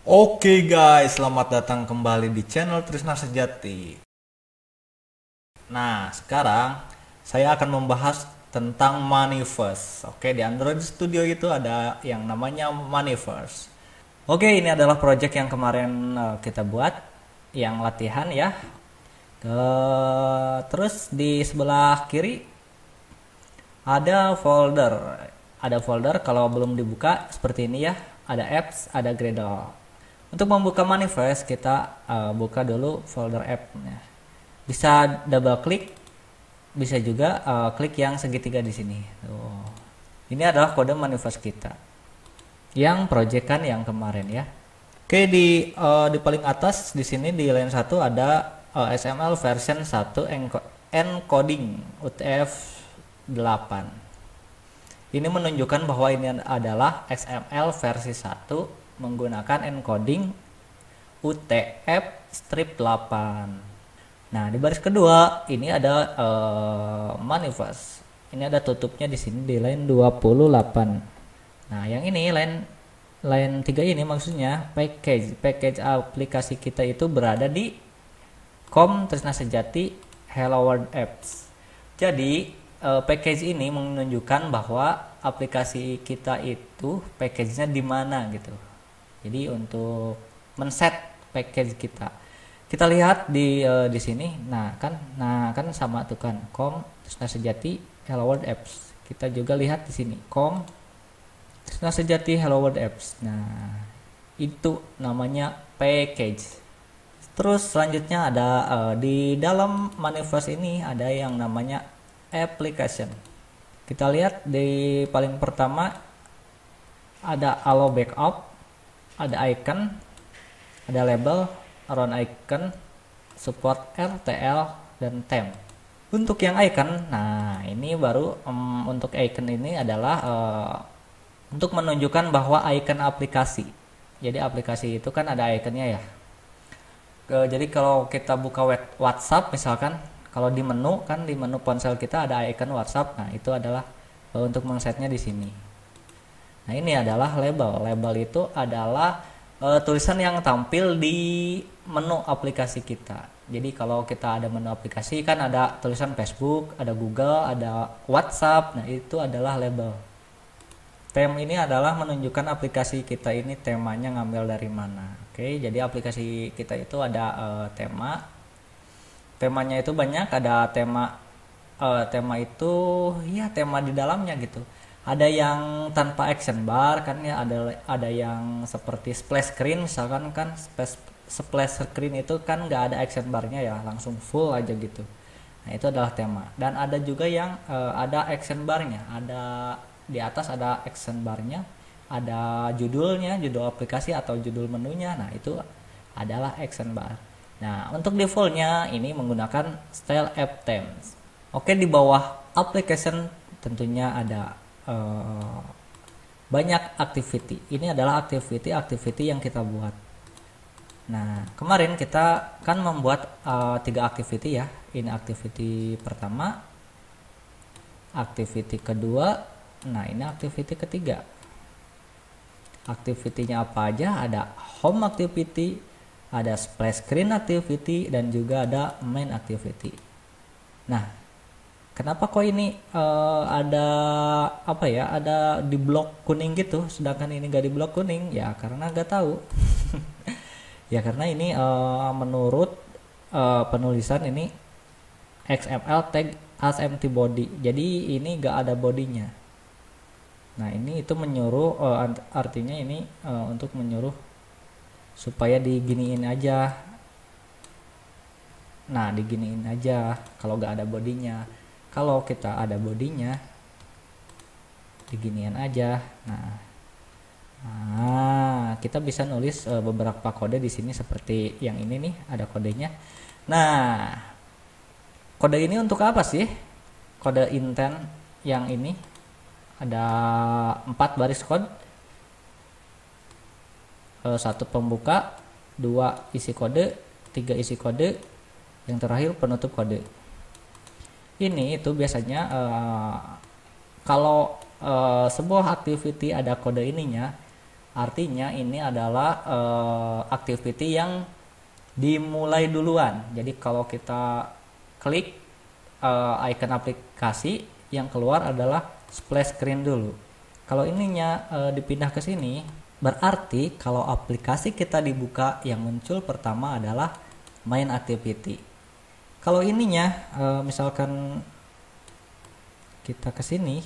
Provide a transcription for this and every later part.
Oke guys, selamat datang kembali di channel Trisna Sejati. Nah, sekarang saya akan membahas tentang Maniverse. Oke, di Android Studio itu ada yang namanya Maniverse. Oke, ini adalah project yang kemarin kita buat, yang latihan ya. Terus di sebelah kiri ada folder kalau belum dibuka seperti ini ya, ada apps, ada Gradle. Untuk membuka Maniverse kita buka dulu folder app-nya. Bisa double klik, bisa juga klik yang segitiga di sini. Tuh. Ini adalah kode Maniverse kita yang projectan yang kemarin ya. Oke, di paling atas di sini di line 1 ada XML version 1 encoding UTF-8. Ini menunjukkan bahwa ini adalah XML versi 1 menggunakan encoding UTF-8. Nah, di baris kedua ini ada Maniverse. Ini ada tutupnya di sini di line 28. Nah, yang ini line 3 ini maksudnya package aplikasi kita itu berada di com Trisna Sejati Hello World Apps. Jadi package ini menunjukkan bahwa aplikasi kita itu package-nya di mana gitu. Jadi untuk men-set package kita lihat di sini. Nah kan sama tuh kan, com Trisna Sejati Hello World Apps. Kita juga lihat di sini com Trisna Sejati Hello World Apps. Nah, itu namanya package. Terus selanjutnya ada di dalam Maniverse ini ada yang namanya application. Kita lihat di paling pertama ada allow backup, ada icon, ada label, run icon, support RTL dan theme. Untuk yang icon, nah ini baru untuk icon ini adalah untuk menunjukkan bahwa icon aplikasi. Jadi aplikasi itu kan ada iconnya ya. Jadi kalau kita buka WhatsApp misalkan, kalau di menu kan, di menu ponsel kita ada icon WhatsApp. Nah, itu adalah untuk mengsetnya di sini. Nah, ini adalah label. Label itu adalah tulisan yang tampil di menu aplikasi kita. Jadi kalau kita ada menu aplikasi kan ada tulisan Facebook, ada Google, ada WhatsApp. Nah, itu adalah label. Theme ini adalah menunjukkan aplikasi kita ini temanya ngambil dari mana. Oke, jadi aplikasi kita itu ada tema. Temanya itu banyak, ada tema itu ya tema di dalamnya gitu. Ada yang tanpa action bar kan ya, ada yang seperti splash screen misalkan kan, splash screen itu kan nggak ada action barnya ya, langsung full aja gitu. Nah, itu adalah tema. Dan ada juga yang ada action barnya, ada di atas ada action barnya, ada judulnya, judul aplikasi atau judul menunya. Nah, itu adalah action bar. Nah, untuk defaultnya ini menggunakan style app themes. Oke, di bawah application tentunya ada banyak activity. Ini adalah activity yang kita buat. Nah, kemarin kita kan membuat 3 activity ya. Ini activity pertama, activity kedua. Nah, ini activity ketiga. Activity-nya apa aja? Ada home activity, ada splash screen activity, dan juga ada main activity. Nah, kenapa kok ini ada apa ya? Ada di blok kuning gitu, sedangkan ini gak di blok kuning? Ya karena gak tahu. Ya karena ini menurut penulisan ini XML tag as empty body. Jadi ini gak ada bodinya. Nah, ini itu menyuruh artinya ini untuk menyuruh supaya diginiin aja. Nah, diginiin aja kalau gak ada bodinya. Kalau kita ada bodinya, diginiin aja. Nah, kita bisa nulis beberapa kode di sini seperti yang ini nih, ada kodenya. Nah, kode ini untuk apa sih? Kode intent yang ini ada 4 baris kode, 1 pembuka, 2 isi kode, 3 isi kode, yang terakhir penutup kode. Ini itu biasanya kalau sebuah activity ada kode ininya, Artinya ini adalah activity yang dimulai duluan. Jadi kalau kita klik icon aplikasi, yang keluar adalah splash screen dulu. Kalau ininya dipindah ke sini, berarti kalau aplikasi kita dibuka, yang muncul pertama adalah main activity. Kalau ininya misalkan kita ke sini,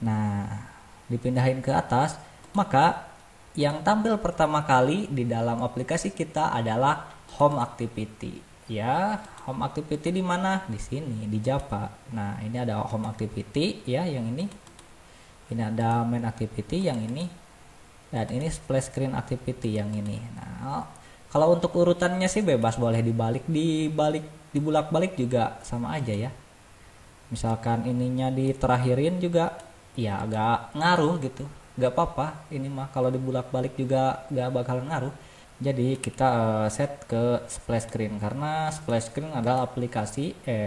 nah dipindahin ke atas, maka yang tampil pertama kali di dalam aplikasi kita adalah home activity. Ya, home activity di mana? Di sini, di Java. Nah, ini ada home activity ya, yang ini. Ini ada main activity yang ini. Dan ini splash screen activity yang ini. Nah, kalau untuk urutannya sih bebas, boleh dibulak-balik juga sama aja ya. Misalkan ininya diterakhirin juga ya agak ngaruh gitu. Gak apa-apa, ini mah kalau dibulak-balik juga gak bakal ngaruh. Jadi kita set ke splash screen, karena splash screen adalah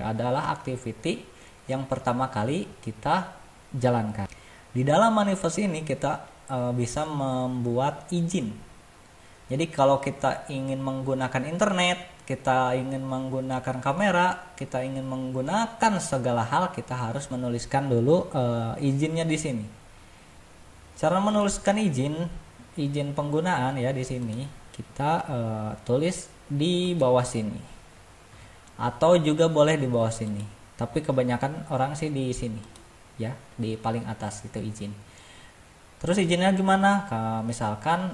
adalah activity yang pertama kali kita jalankan. Di dalam manifest ini kita bisa membuat izin. Jadi kalau kita ingin menggunakan internet, kita ingin menggunakan kamera, kita ingin menggunakan segala hal, kita harus menuliskan dulu izinnya di sini. Cara menuliskan izin penggunaan ya, di sini kita tulis di bawah sini, atau juga boleh di bawah sini, tapi kebanyakan orang sih di sini ya, di paling atas itu izin. Terus izinnya gimana? Misalkan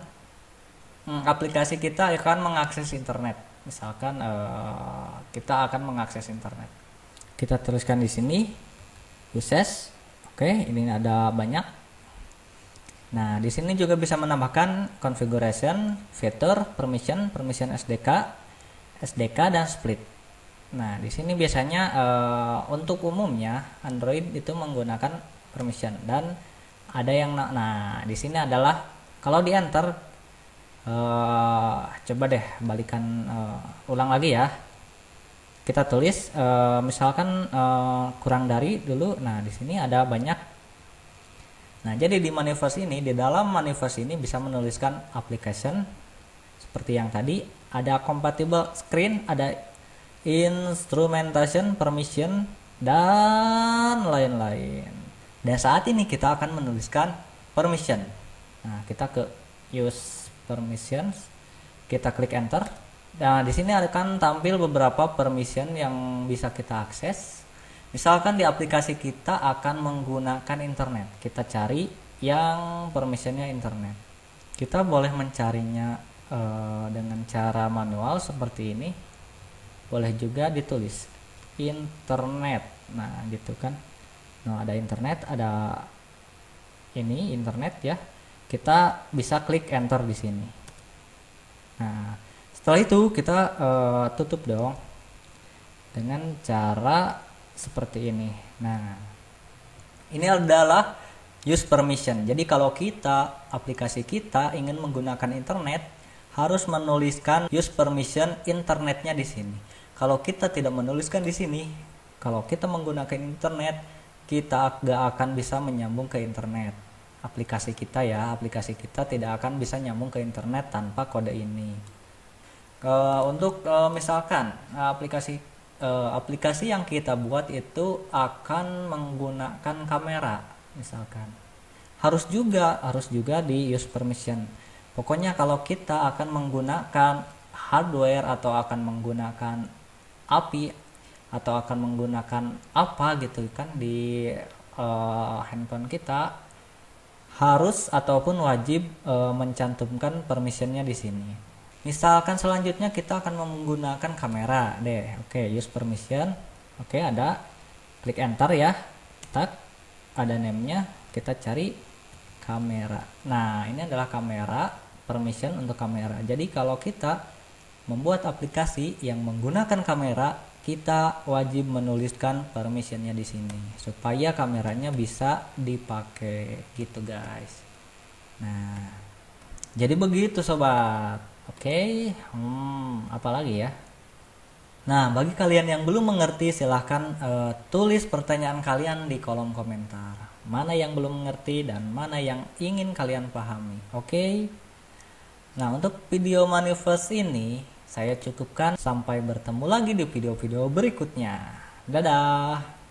aplikasi kita akan mengakses internet, misalkan kita akan mengakses internet, kita tuliskan di sini uses. Oke, ini ada banyak. Nah, di sini juga bisa menambahkan configuration, fitur, permission SDK dan split. Nah, di sini biasanya untuk umumnya Android itu menggunakan permission, dan ada yang di sini adalah kalau di enter, coba deh balikan ulang lagi ya. Kita tulis misalkan kurang dari dulu. Nah, di sini ada banyak. Nah, jadi di manifest ini, di dalam manifest ini bisa menuliskan application seperti yang tadi, ada compatible screen, ada instrumentation, permission, dan lain-lain. Dan saat ini kita akan menuliskan permission. Nah, kita ke use permissions, kita klik enter. Nah, di sini akan tampil beberapa permission yang bisa kita akses. Misalkan di aplikasi kita akan menggunakan internet, kita cari yang permissionnya internet. Kita boleh mencarinya dengan cara manual seperti ini. Boleh juga ditulis internet. Nah, gitu kan. Nah, ada internet, ada ini internet ya. Kita bisa klik enter di sini. Nah, setelah itu kita tutup dong dengan cara seperti ini. Nah, ini adalah use permission. Jadi kalau aplikasi kita ingin menggunakan internet, harus menuliskan use permission internetnya di sini. Kalau kita tidak menuliskan di sini, kalau kita menggunakan internet, kita gak akan bisa menyambung ke internet. Aplikasi kita tidak akan bisa nyambung ke internet tanpa kode ini. Untuk misalkan aplikasi yang kita buat itu akan menggunakan kamera, misalkan harus juga di use permission. Pokoknya kalau kita akan menggunakan hardware atau akan menggunakan API atau akan menggunakan apa gitu kan di handphone kita, harus ataupun wajib mencantumkan permissionnya di sini. Misalkan selanjutnya kita akan menggunakan kamera deh. Oke, use permission. Oke, ada, klik enter ya. Tak, ada name-nya, kita cari kamera. Nah, ini adalah kamera, permission untuk kamera. Jadi kalau kita membuat aplikasi yang menggunakan kamera, kita wajib menuliskan permissionnya di sini supaya kameranya bisa dipakai gitu guys. Nah, jadi begitu sobat. Oke, apa lagi ya? Nah, bagi kalian yang belum mengerti, silahkan tulis pertanyaan kalian di kolom komentar. mana yang belum mengerti dan mana yang ingin kalian pahami. Oke. Nah, untuk video manifest ini saya cukupkan, sampai bertemu lagi di video-video berikutnya. Dadah.